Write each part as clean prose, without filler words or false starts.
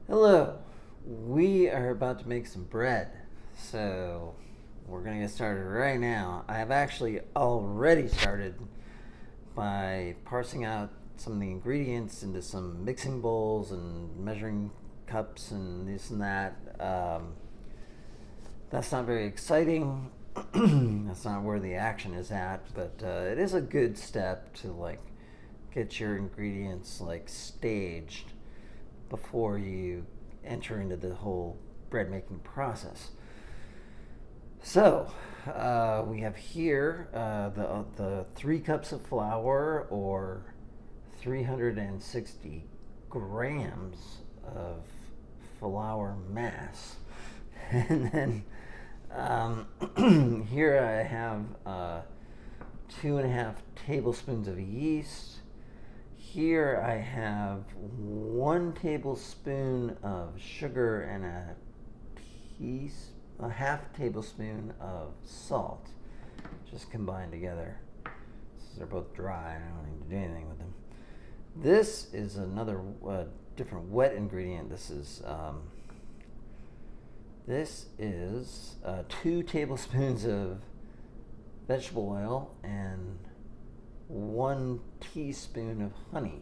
Hello. We are about to make some bread. So we're going to get started right now. I have actually already started by parsing out some of the ingredients into some mixing bowls and measuring cups and this and that. That's not very exciting. That's not where the action is at, but it is a good step to get your ingredients staged before you enter into the whole bread making process. So we have here the 3 cups of flour, or 360 grams of flour mass, and then here I have 2.5 tablespoons of yeast. Here I have 1 tablespoon of sugar and a half tablespoon of salt, just combined together. They're both dry. I don't need to do anything with them. This is another different wet ingredient. This is 2 tablespoons of vegetable oil and 1 teaspoon of honey.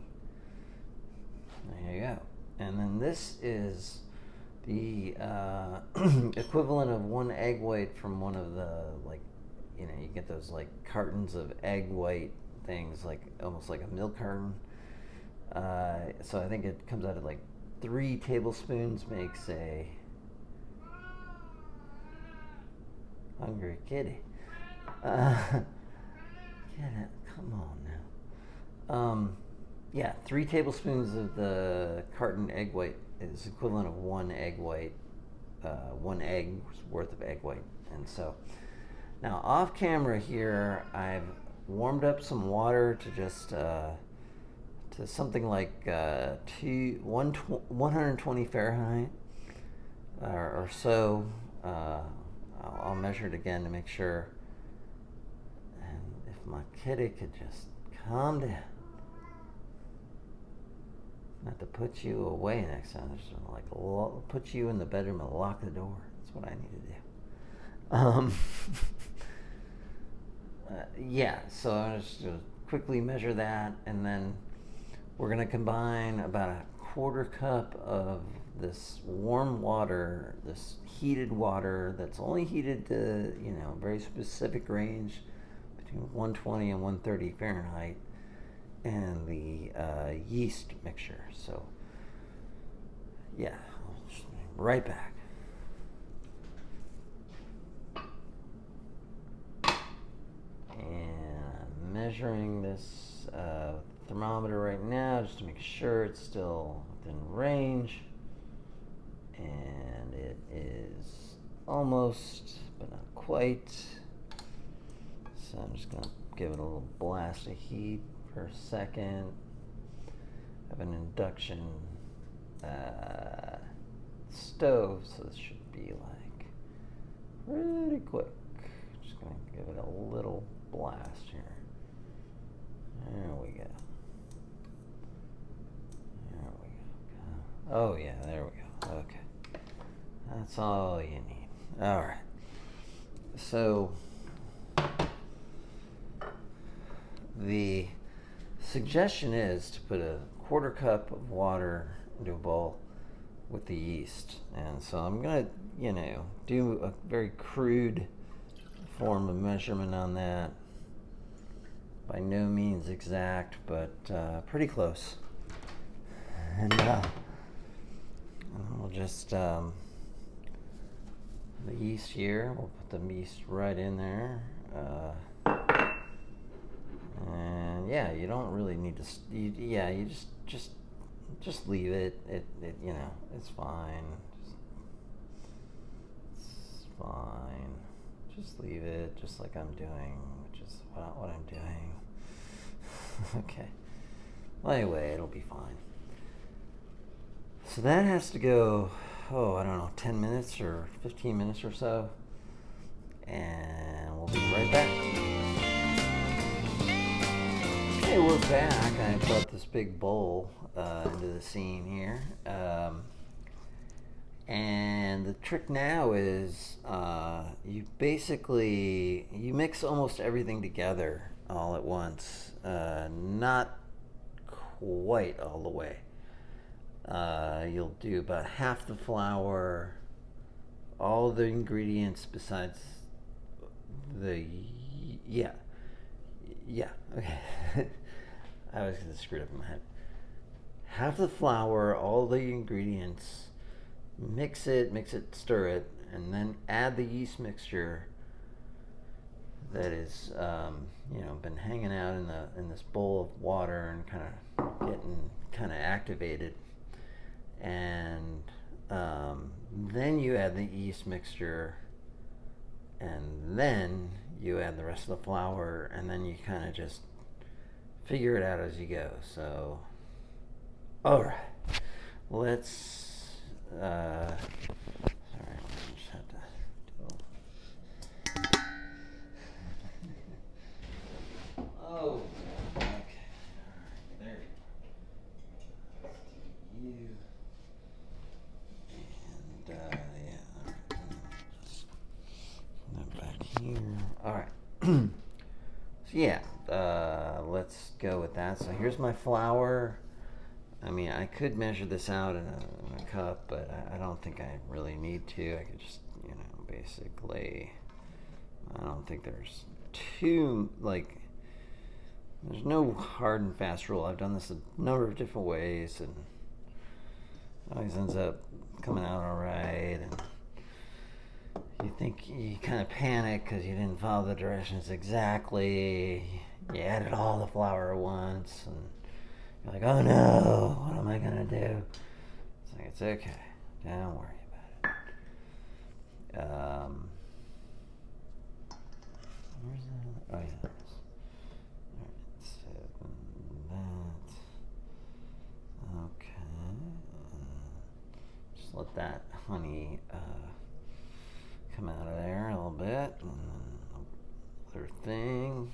There you go. And then this is the equivalent of 1 egg white from one of the, you get those cartons of egg white things, almost like a milk carton. So I think it comes out at 3 tablespoons makes a hungry kitty. Get it. Come on now. Yeah, 3 tablespoons of the carton egg white is equivalent of 1 egg white, 1 egg's worth of egg white. And so now off camera here, I've warmed up some water to just to something like 120 Fahrenheit or so. I'll measure it again to make sure. My kitty could just calm down. Not to put you away next time. Just put you in the bedroom and lock the door. That's what I need to do. Yeah, so I'm just going to quickly measure that, and then we're going to combine about a 1/4 cup of this warm water, this heated water that's only heated to, a very specific range between 120 and 130 Fahrenheit, and the yeast mixture. So yeah, I'll be right back. And I'm measuring this thermometer right now just to make sure it's still within range, and it is almost, but not quite. So I'm just going to give it a little blast of heat for a second. I have an induction stove, so this should be pretty quick. Just going to give it a little blast here. There we go. There we go. Oh yeah, there we go. Okay. That's all you need. All right. So the suggestion is to put a 1/4 cup of water into a bowl with the yeast. And so I'm going to, do a very crude form of measurement on that. By no means exact, but pretty close. And we'll just, the yeast here, we'll put the yeast right in there. And yeah, you don't really need to. You just leave it. It it's fine. It's fine. Just leave it, just like I'm doing, which is what I'm doing. Okay. Well, anyway, it'll be fine. So that has to go. I don't know, 10 minutes or 15 minutes or so, and we'll be right back. Okay, we're back. I brought this big bowl into the scene here. And the trick now is you mix almost everything together all at once. Not quite all the way. You'll do about half the flour, all the ingredients besides the okay. I was gonna screw it up in my head. Half the flour, all the ingredients, mix it, stir it, and then add the yeast mixture that is been hanging out in this bowl of water and getting activated, and then you add the yeast mixture, and then you add the rest of the flour, and then you just figure it out as you go. So, all right, let's. Sorry, I just had to. Oh, okay. All right, there you go. And just back here. All right. So yeah, let's go with that. So here's my flour. I mean, I could measure this out in a cup, but I don't think I really need to. I could just, basically, I don't think there's there's no hard and fast rule. I've done this a number of different ways, and it always ends up coming out all right. And you think you kind of panic because you didn't follow the directions exactly. You added all the flour at once, and you're like, oh no, what am I gonna do? It's like, it's okay, don't worry about it. Where's that? Oh yeah, there it is. Alright, so that. Okay. Just let that honey come out of there a little bit. And then other thing.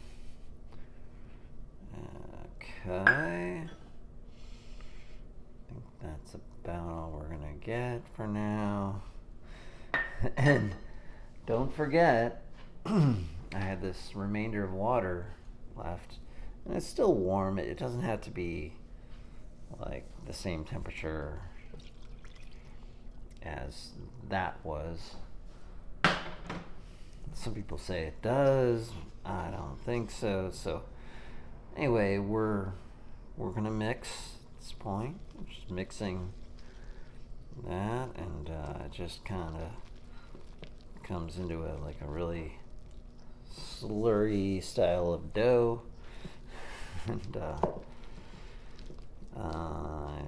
Okay. I think that's about all we're gonna get for now. And don't forget, I had this remainder of water left, and it's still warm. It doesn't have to be like the same temperature as that was. Some people say it does. I don't think so. So anyway, we're gonna mix at this point. We're just mixing that, and it just kind of comes into a really slurry style of dough, and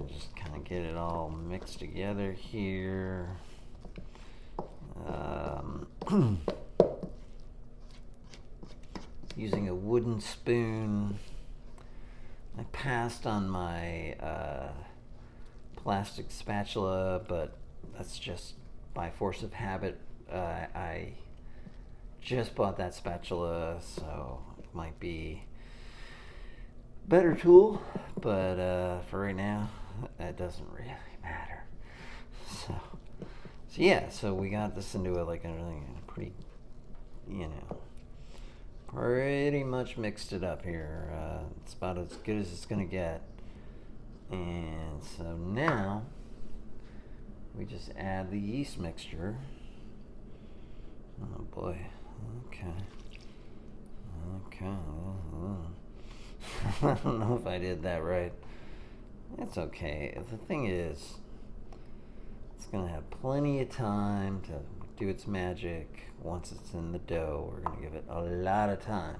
just kind of get it all mixed together here. Using a wooden spoon. I passed on my plastic spatula, but that's just by force of habit. I just bought that spatula, so it might be a better tool, but for right now, it doesn't really matter. So yeah, so we got this into a pretty, pretty much mixed it up here. It's about as good as it's gonna get. And so now we just add the yeast mixture. Oh boy. Okay. I don't know if I did that right. It's okay. The thing is, it's gonna have plenty of time to do its magic. Once it's in the dough, we're gonna give it a lot of time.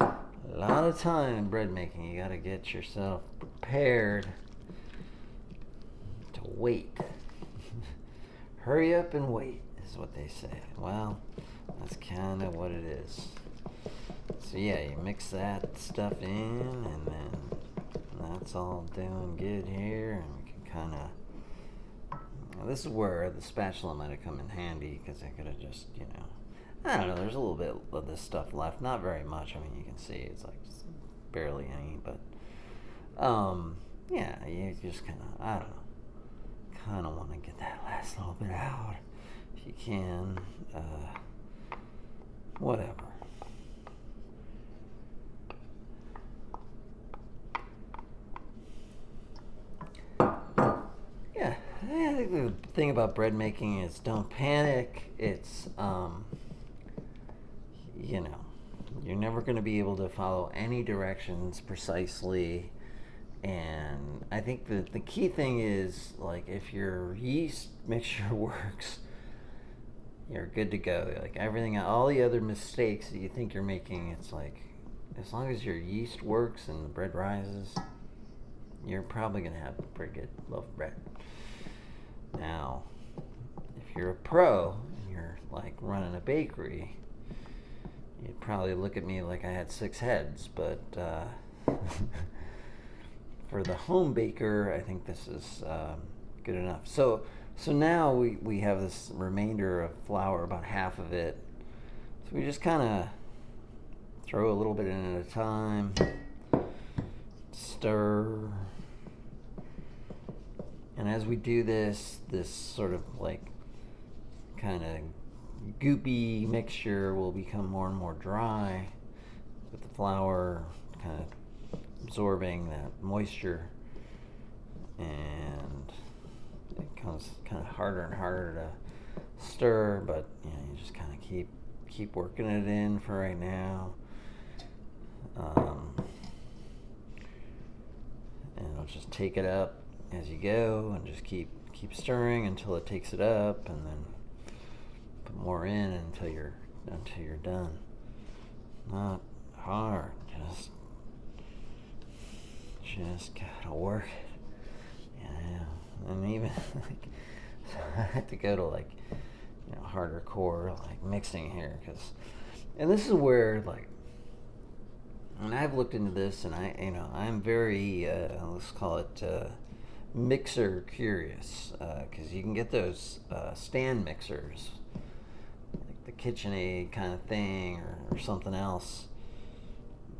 A lot of time in bread making. You gotta get yourself prepared to wait. Hurry up and wait is what they say. Well, that's kind of what it is. So yeah, you mix that stuff in, and then that's all doing good here, and we can kind of. This is where the spatula might have come in handy, because I could have just, I don't know. There's a little bit of this stuff left, not very much. I mean, you can see it's like barely any, but yeah, you just kind of, I don't know, kind of want to get that last little bit out if you can. Whatever. Yeah, I think the thing about bread making is don't panic. It's, you know, you're never going to be able to follow any directions precisely. And I think the key thing is, like, if your yeast mixture works, you're good to go. Like, everything, all the other mistakes that you think you're making, it's like, as long as your yeast works and the bread rises, you're probably going to have a pretty good loaf of bread. Now, if you're a pro and you're, like, running a bakery, you'd probably look at me like I had 6 heads, but for the home baker, I think this is good enough. So now we have this remainder of flour, about half of it. So we just kind of throw a little bit in at a time, stir. And as we do this sort of like kind of goopy mixture will become more and more dry, with the flour kind of absorbing that moisture, and it becomes kind of harder and harder to stir, but you know, you just kind of keep working it in for right now. And I'll just take it up as you go and just keep stirring until it takes it up, and then put more in until you're done. Not hard, just gotta work it. Yeah, and even like, so I have to go to like, you know, harder core like mixing here, and this is where, like, and I've looked into this, and I'm very let's call it mixer curious, because you can get those stand mixers, like the KitchenAid kind of thing, or something else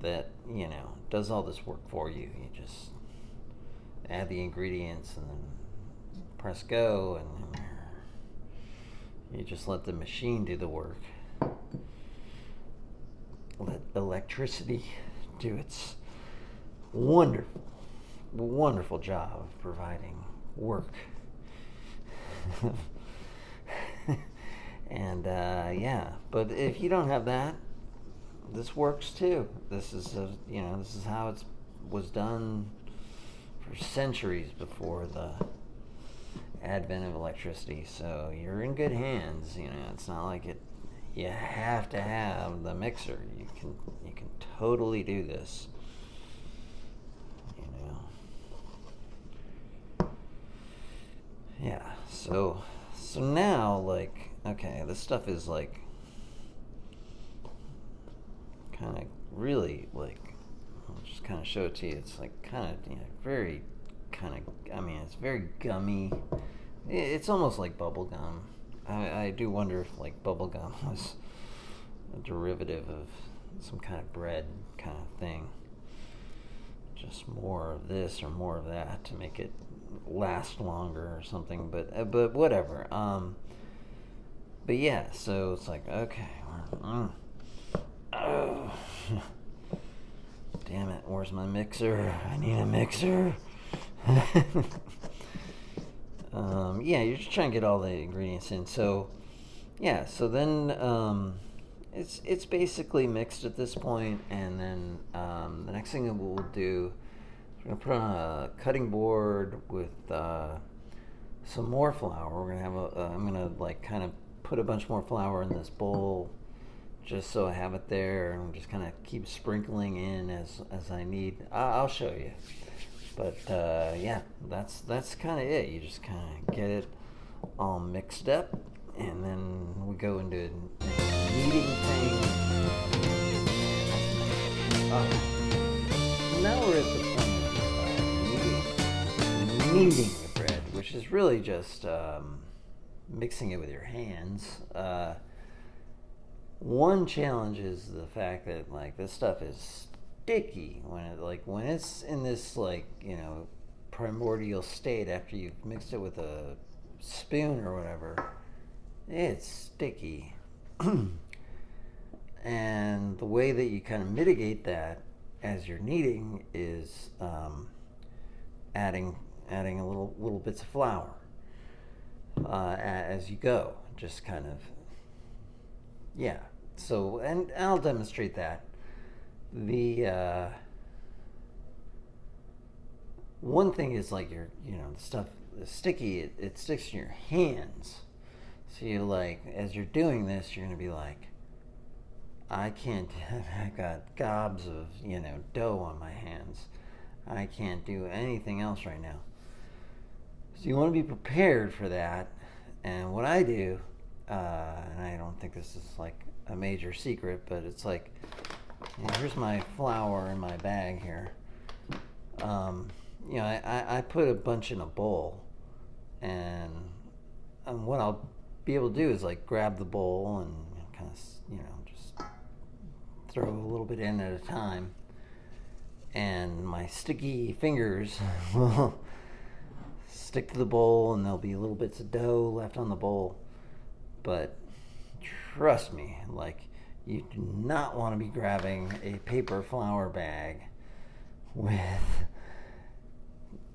that, you know, does all this work for you. You just add the ingredients and then press go, and you just let the machine do the work. Let electricity do its wonderful job of providing work. And yeah, but if you don't have that, this works too. This is how it was done for centuries before the advent of electricity. So you're in good hands. You know, it's not like you have to have the mixer. You can totally do this. You know. Yeah. So now, like, okay, this stuff is like kind of really, like, I'll just kind of show it to you. It's like kind of, you know, very kind of, I mean, it's very gummy. It's almost like bubble gum. I do wonder if, like, bubble gum was a derivative of some kind of bread kind of thing. Just more of this or more of that to make it last longer or something. But whatever. But yeah, so it's like, okay. Oh. Damn it, where's my mixer? I need a mixer. Yeah, you're just trying to get all the ingredients in. So yeah, so then it's basically mixed at this point, and then the next thing that we'll do, we're gonna put on a cutting board with some more flour. We're gonna have I'm gonna, like, kind of put a bunch more flour in this bowl, just so I have it there, and just kind of keep sprinkling in as I need. I'll show you. But yeah, that's kind of it. You just kind of get it all mixed up, and then we go into kneading thing. Now we're at the point of kneading the bread, which is really just mixing it with your hands. One challenge is the fact that, like, this stuff is sticky when it's in this, like, you know, primordial state after you've mixed it with a spoon or whatever, it's sticky. And the way that you kind of mitigate that as you're kneading is adding a little bits of flour as you go. Just kind of, yeah. So, and I'll demonstrate that. The one thing is like the stuff is sticky. It sticks to your hands. So you like, as you're doing this, you're gonna be like, I can't. I got gobs of dough on my hands. I can't do anything else right now. So you want to be prepared for that. And what I do, and I don't think this is like a major secret, but it's like, here's my flour in my bag here. I put a bunch in a bowl, and what I'll be able to do is like grab the bowl and kind of just throw a little bit in at a time, and my sticky fingers will stick to the bowl, and there'll be little bits of dough left on the bowl. But trust me, like, you do not want to be grabbing a paper flour bag with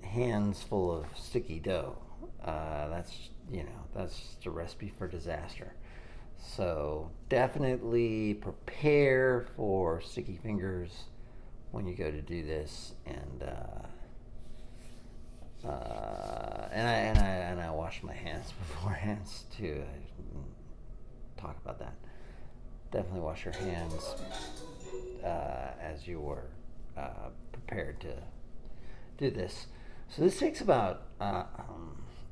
hands full of sticky dough. That's a recipe for disaster. So definitely prepare for sticky fingers when you go to do this, and I wash my hands beforehand too. I didn't talk about that. Definitely wash your hands as you were prepared to do this. So this takes about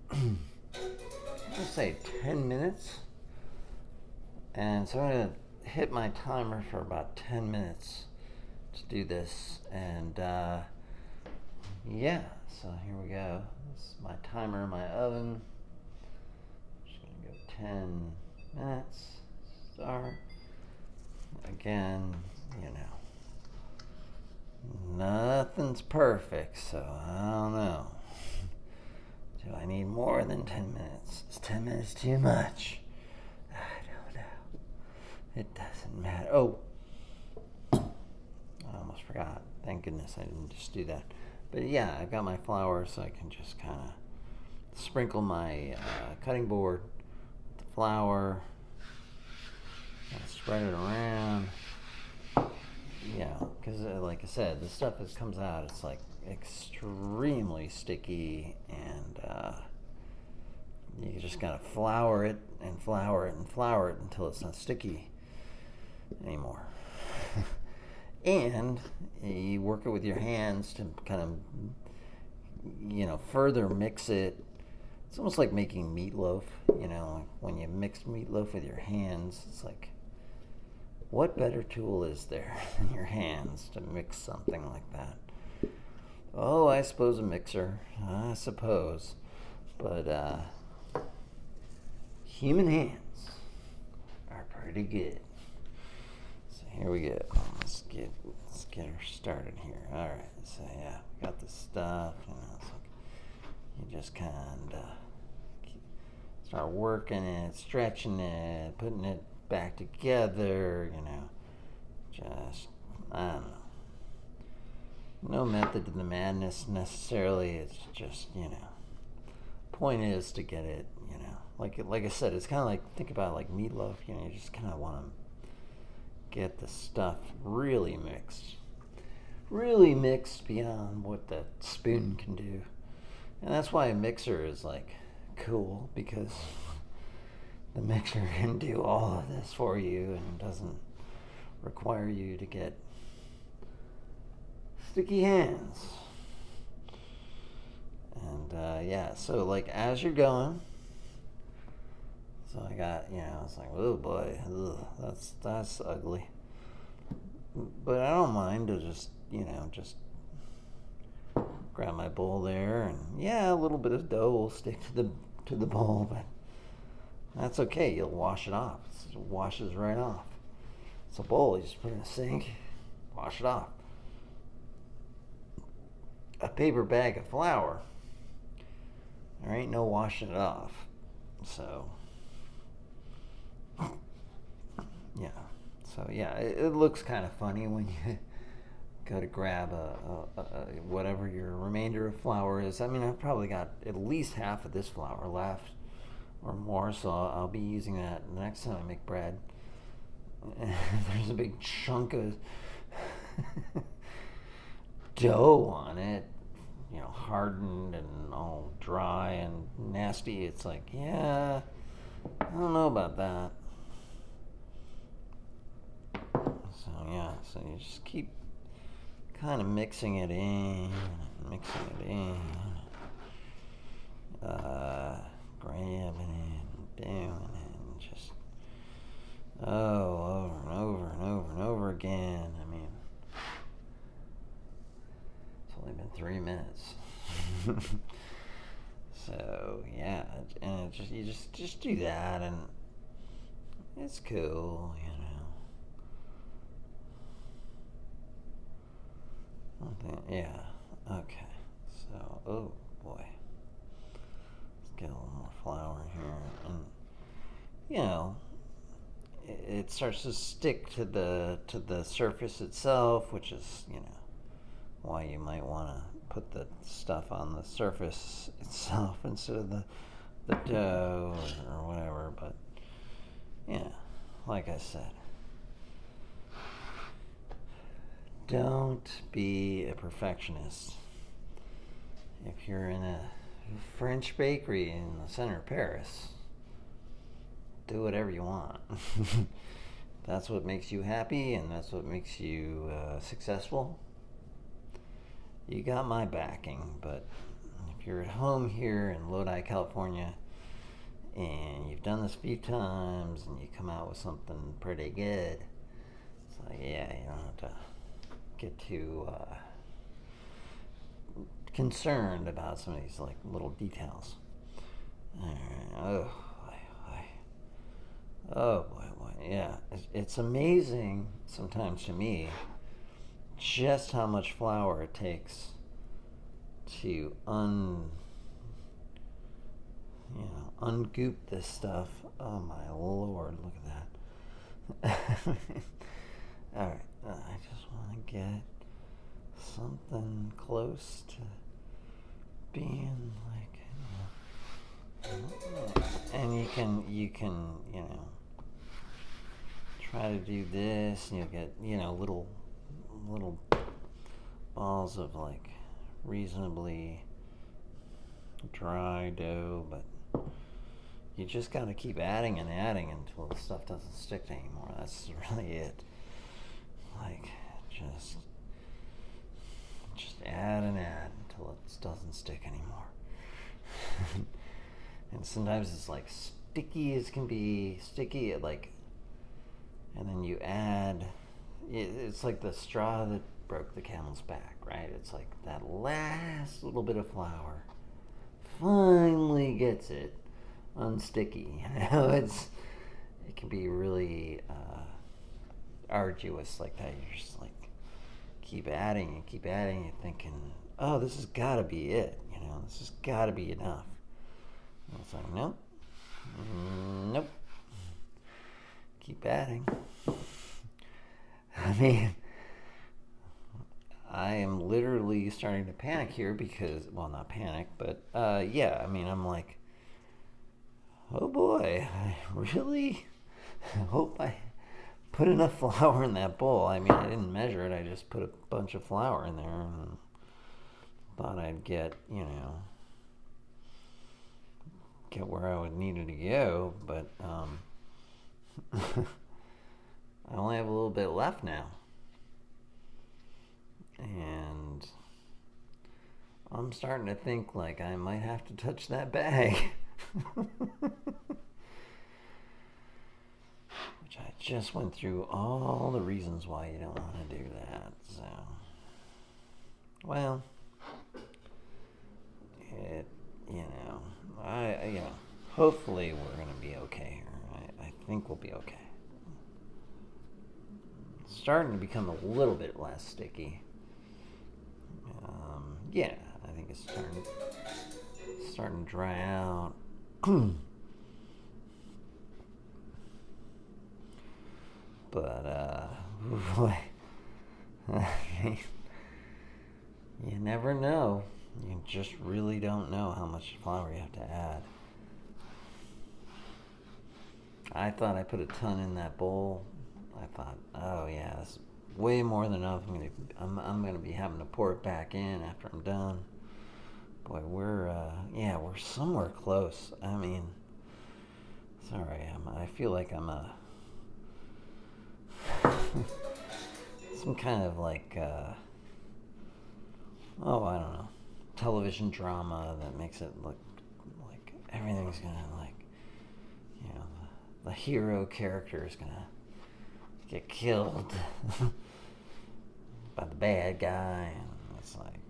let's say 10 minutes. And so I'm going to hit my timer for about 10 minutes to do this. And yeah, so here we go. This is my timer in my oven. Just going to go 10 minutes. Start. Again, nothing's perfect, so I don't know. Do I need more than 10 minutes? Is 10 minutes too much? I don't know. It doesn't matter. Oh, I almost forgot. Thank goodness I didn't just do that. But yeah, I've got my flour, so I can just kind of sprinkle my cutting board with the flour. Spread it around. Yeah, because like I said, the stuff that comes out, it's like extremely sticky, and you just gotta flour it and flour it and flour it until it's not sticky anymore. And you work it with your hands to kind of further mix it. It's almost like making meatloaf. Like when you mix meatloaf with your hands, it's like, what better tool is there than your hands to mix something like that? Oh, I suppose a mixer. I suppose. But human hands are pretty good. So here we go. Let's get her started here. All right. So yeah, we got the stuff. It's like you just kind of start working it, stretching it, putting it back together, just, I don't know. No method to the madness necessarily. It's just, point is to get it, like I said, it's kind of like, think about it like meatloaf, you just kind of want to get the stuff really mixed beyond what the spoon can do. And that's why a mixer is like cool, because the mixer can do all of this for you and doesn't require you to get sticky hands. And yeah, so like as you're going, so I got, it's like, oh boy, that's ugly. But I don't mind to just, just grab my bowl there, and yeah, a little bit of dough will stick to the bowl, but that's okay. You'll wash it off. It washes right off. It's a bowl. You just put it in a sink, wash it off. a paper bag of flour, there ain't no washing it off. So, yeah. So, yeah, it looks kind of funny when you go to grab whatever your remainder of flour is. I mean, I've probably got at least half of this flour left or more, so I'll be using that the next time I make bread. There's a big chunk of dough on it, hardened and all dry and nasty. It's like, yeah, I don't know about that. So, yeah, so you just keep kind of mixing it in, grabbing it, doing it, and just, over and over and over and over again. I mean, it's only been 3 minutes. So, yeah, and you just do that, and it's cool, Yeah, okay. So, oh boy. Let's get a little more flour here. And, it starts to stick to the surface itself, which is, why you might want to put the stuff on the surface itself instead of the dough or whatever. But, yeah, like I said, don't be a perfectionist. If you're in a French bakery in the center of Paris, do whatever you want. That's what makes you happy, and that's what makes you successful. You got my backing. But if you're at home here in Lodi, California, and you've done this a few times and you come out with something pretty good, it's like, yeah, you don't have to get too concerned about some of these like little details. Oh boy, yeah. It's amazing sometimes to me just how much flour it takes to ungoop this stuff. Oh my lord, look at that. Alright, I just want to get something close to being like, and you can try to do this, and you'll get little balls of like reasonably dry dough, but you just got to keep adding and adding until the stuff doesn't stick anymore. That's really it. Like, just add and add until it doesn't stick anymore. And sometimes it's like sticky as can be, and then you add, it's like the straw that broke the camel's back, right? It's like that last little bit of flour finally gets it unsticky. It can be really arduous like that. You're just like keep adding, you're thinking, oh, this has got to be it, this has got to be enough. And it's like, nope, keep adding. I mean, I am literally starting to panic here because, well, not panic, but yeah, I mean, I'm like, oh boy, I really hope I put enough flour in that bowl. I mean, I didn't measure it, I just put a bunch of flour in there and thought I'd get where I would needed to go, but I only have a little bit left now. And I'm starting to think like I might have to touch that bag. Which I just went through all the reasons why you don't want to do that. So, well, hopefully we're going to be okay here. I think we'll be okay. It's starting to become a little bit less sticky. yeah, I think it's starting to dry out. But boy, you never know. You just really don't know how much flour you have to add. I thought I put a ton in that bowl. I thought, oh yeah, that's way more than enough. I'm gonna be having to pour it back in after I'm done. Boy, we're somewhere close. I mean, sorry, I feel like I'm some kind of like I don't know, television drama that makes it look like everything's gonna, like, you know, the hero character is gonna get killed by the bad guy, and it's like,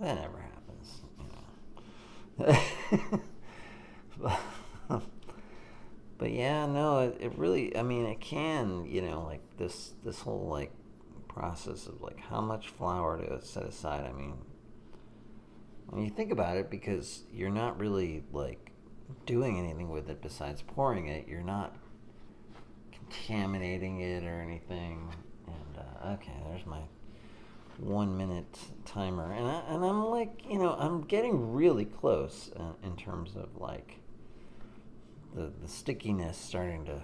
that never happens, But yeah, no, it really, I mean, it can, like this whole, like, process of, like, how much flour to set aside. I mean, when you think about it, because you're not really, like, doing anything with it besides pouring it, you're not contaminating it or anything. And okay, there's my 1 minute timer, and I'm like, I'm getting really close in terms of, like, the stickiness starting to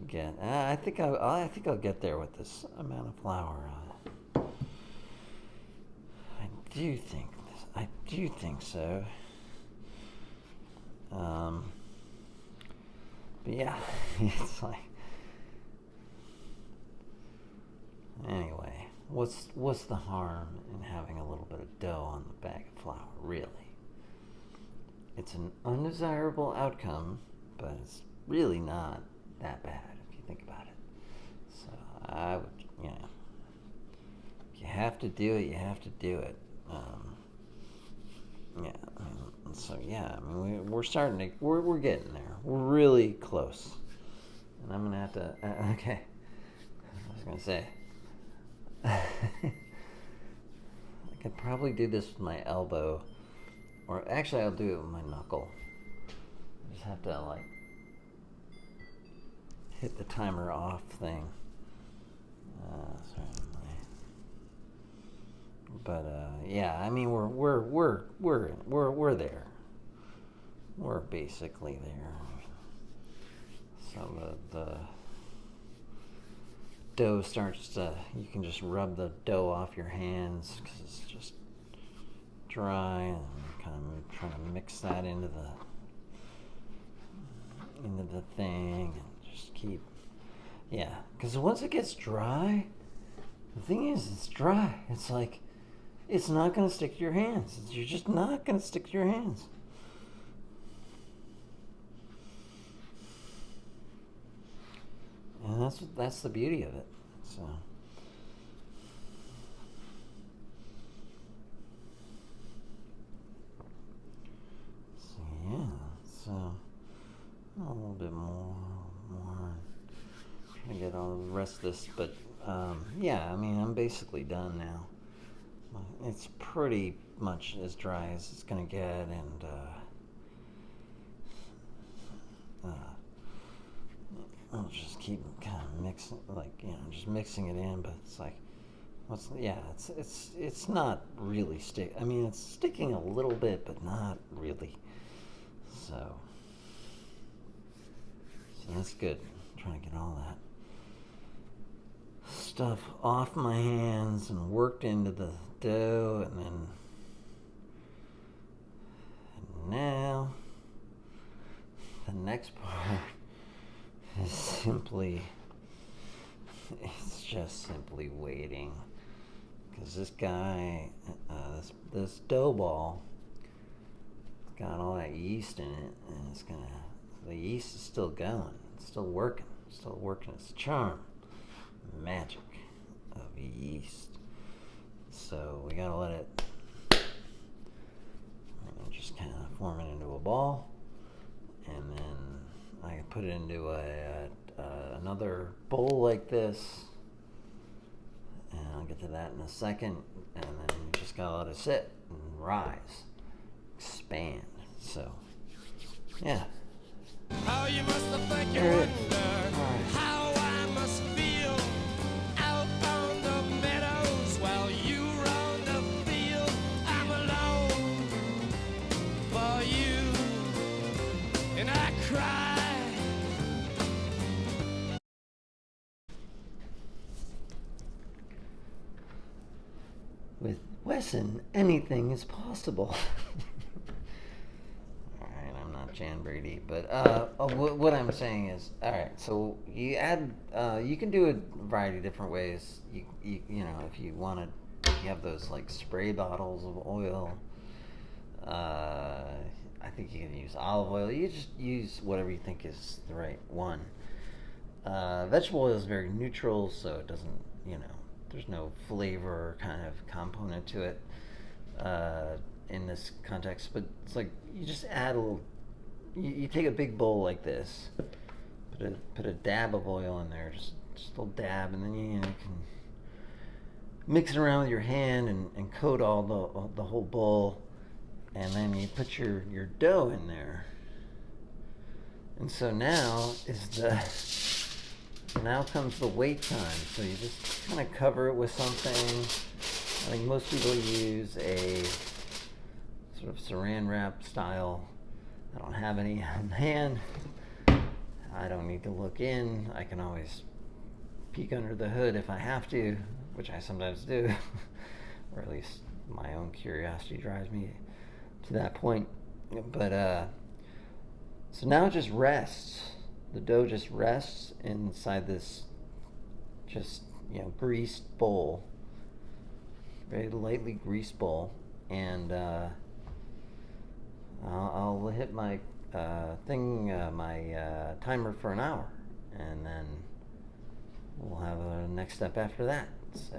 get. I think I'll get there with this amount of flour. I do think so. But yeah, it's like, anyway, what's the harm in having a little bit of dough on the bag of flour, really? It's an undesirable outcome, but it's really not that bad if you think about it. So I would, if you have to do it, you have to do it. Yeah, we're starting to, we're getting there. We're really close. And I'm gonna have to, okay, I was gonna say, I could probably do this with my elbow, or actually I'll do it with my knuckle. I just have to, like, hit the timer off thing. But yeah, I mean, we're there. We're basically there. So the dough starts to, you can just rub the dough off your hands because it's just dry, and kind of trying to mix that into the thing, and just keep, yeah, because once it gets dry, the thing is, it's dry. It's like, it's not going to stick to your hands. You're just not going to stick to your hands. And that's the beauty of it. So yeah, so a little bit more. Trying to get all the rest of this, but yeah, I mean, I'm basically done now. It's pretty much as dry as it's gonna get, and I'll just keep kind of mixing, like, just mixing it in. But it's like, it's not really stick. I mean, it's sticking a little bit, but not really. So that's good. I'm trying to get all that stuff off my hands and worked into the dough, and now the next part is just simply waiting, because this guy, this dough ball, got all that yeast in it, and the yeast is still going, it's still working its charm. Magic of yeast. So we gotta let it just kind of form it into a ball, and then I can put it into another bowl like this, and I'll get to that in a second. And then we just just gotta let it sit and rise, expand. So, yeah. How you must think you There it wonder is. All right. how I must feel out on the meadows while you roam the field. I'm alone for you, and I cry. With Wesson, anything is possible. Alright, I'm not Jan Brady, but what I'm saying is, alright, so you add, you can do it a variety of different ways. You know, if you want to, you have those like spray bottles of oil. I think you can use olive oil. You just use whatever you think is the right one. Vegetable oil is very neutral, so it doesn't, you know, there's no flavor kind of component to it in this context. But it's like you just add a little. You take a big bowl like this, put a dab of oil in there, just a little dab, and then you can mix it around with your hand and coat all the whole bowl, and then you put your dough in there. And so now now comes the wait time. So you just kind of cover it with something. I think most people use a sort of saran wrap style. I don't have any on hand. I don't need to look in. I can always peek under the hood if I have to, which I sometimes do, or at least my own curiosity drives me to that point. But so now it just rests. The dough just rests inside this just, you know, greased bowl, very lightly greased bowl, and I'll hit my my timer for an hour, and then we'll have a next step after that. So,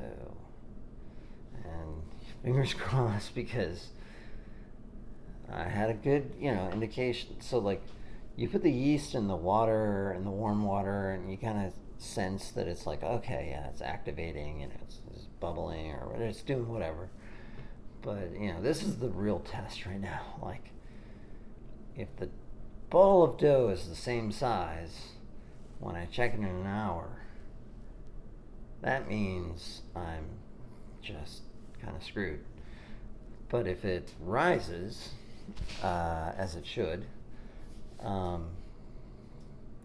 and fingers crossed, because I had a good, you know, indication. So like, you put the yeast in the water, in the warm water, and you kind of sense that it's like, okay, yeah, it's activating, and it's bubbling, or it's doing whatever. But, you know, this is the real test right now. Like, if the ball of dough is the same size when I check it in an hour, that means I'm just kind of screwed. But if it rises, as it should,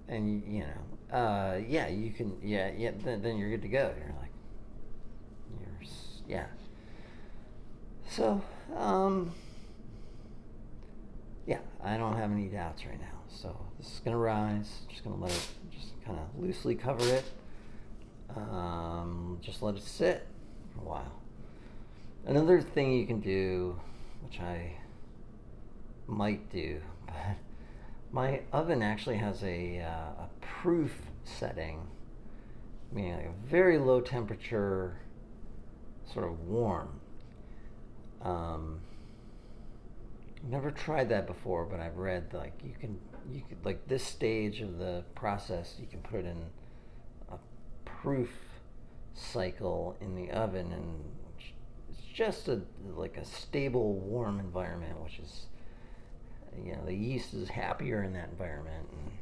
and you know, yeah, you can, yeah, then you're good to go. You're like, yeah. So, yeah, I don't have any doubts right now. So this is gonna rise. Just gonna let it, just kind of loosely cover it. Just let it sit for a while. Another thing you can do, which I might do, but my oven actually has a proof setting, meaning like a very low temperature, sort of warm. Never tried that before, but I've read like you could like this stage of the process, you can put it in a proof cycle in the oven, and it's just like a stable, warm environment, which is, you know, the yeast is happier in that environment and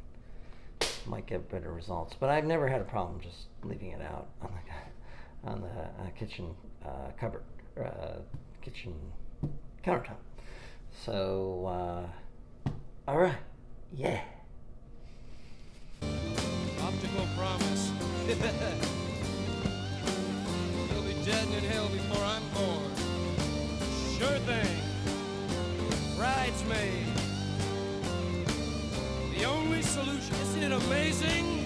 might get better results. But I've never had a problem just leaving it out on the kitchen cupboard, kitchen countertop. So, all right, yeah. Optical promise. You'll be dead and in hell before I'm born. Sure thing. Bridesmaid. The only solution. Isn't it amazing?